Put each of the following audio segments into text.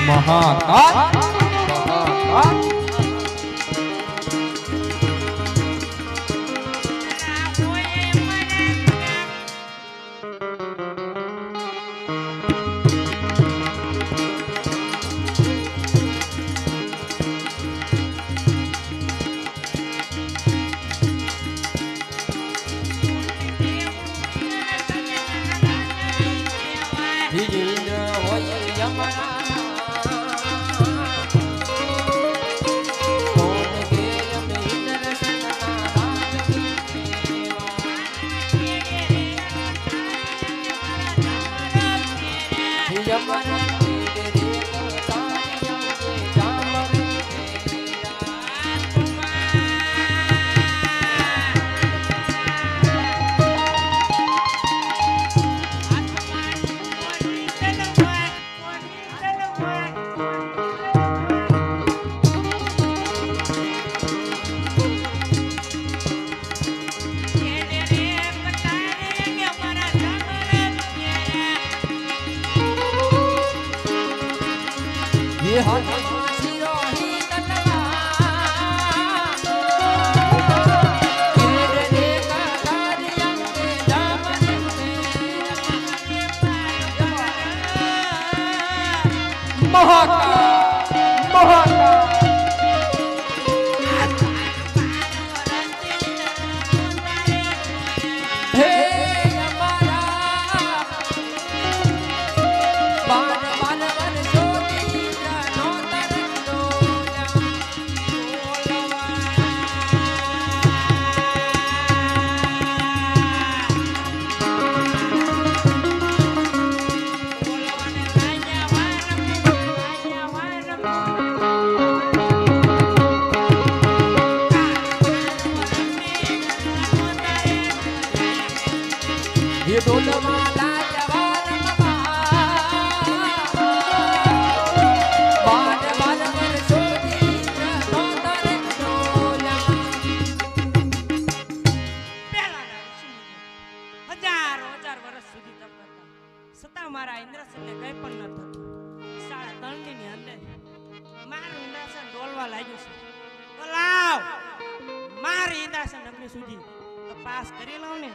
महाकाल સુધી તપાસ કરી લઉં ને.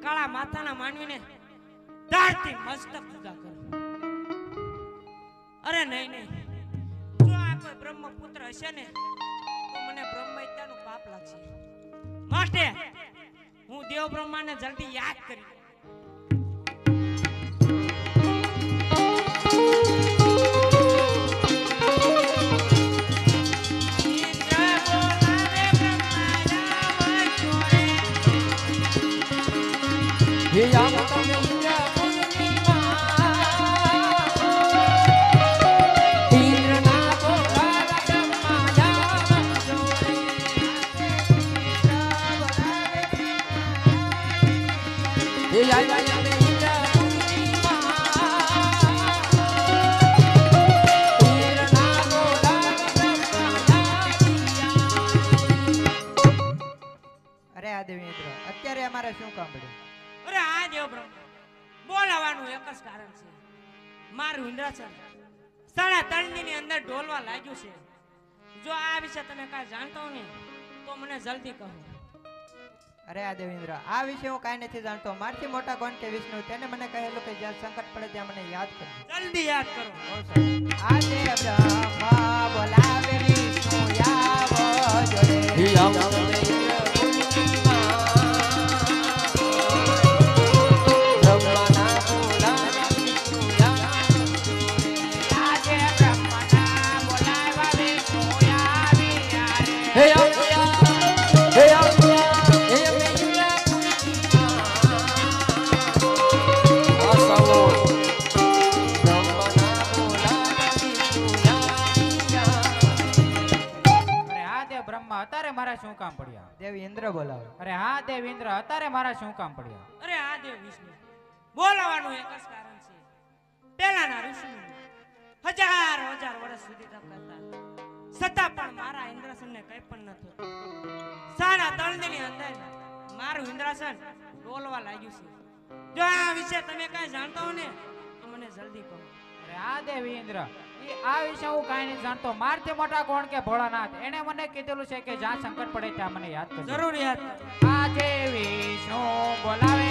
કાળા માથાના માનવીને ધારથી મસ્તક જુદા કરો. અરે નહીં નહીં, જો આ કોઈ બ્રહ્મપુત્ર હશે ને તો મને બ્રહ્મહત્યાનું પાપ લાગશે. માટે હું દેવ બ્રહ્માને જલ્દી યાદ કરી અત્યારે અમારે શું કામ પડ્યું? અરે આ દેવ બ્રહ્મ બોલાવાનું એક જ કારણ છે. મારું ઇન્દ્રાસન સાડા ત્રણની અંદર ઢોલવા લાગ્યું છે. જો આ વિશે તમે કાંઈ જાણતા હો ને તો મને જલ્દી કહો. અરે આ દેવેન્દ્ર, આ વિશે હું કાંઈ નથી જાણતો. મારથી મોટા કોણ કે વિષ્ણુ, તેને મને કહેલું કે જ્યાં સંકટ પડે ત્યાં મને યાદ કરજો. જલ્દી યાદ કરો. આજે બ્રહ્મા બોલાવે વિષ્ણુ આવો જોડે. આજે બ્રહ્માના બોલાવ્યા વિષ્ણુ આવ્યા રે. અત્યારે મારા શું કામ પડ્યા? દેવ ઇન્દ્ર બોલાવે. અરે હા દેવેન્દ્ર, અત્યારે મારા શું કામ પડ્યા? અરે આ દેવ વિષ્ણુ બોલાવાનું એક જ કારણ છે. પહેલાના ઋષિ હજારો હજાર વર્ષ સુધી તપ કરતા છતાં પણ મારા ઇન્દ્રાસનને કંઈ પણ ન થયું. સાડા ત્રણની અંદર મારું ઇન્દ્રાસન ડોલવા લાગ્યું છે. જો આ વિશે તમે કાંઈ જાણતા હો ને તો મને જલ્દી કહો. અરે હા દેવેન્દ્ર, આ વિશે હું કાંઈ નથી જાણતો. મારથી મોટા કોણ કે ભોળાનાથ, એને મને કીધેલું છે કે જ્યાં સંકટ પડે ત્યાં મને યાદ કરજો. જરૂર યાદ કરો. આજે વિષ્ણુ બોલાવે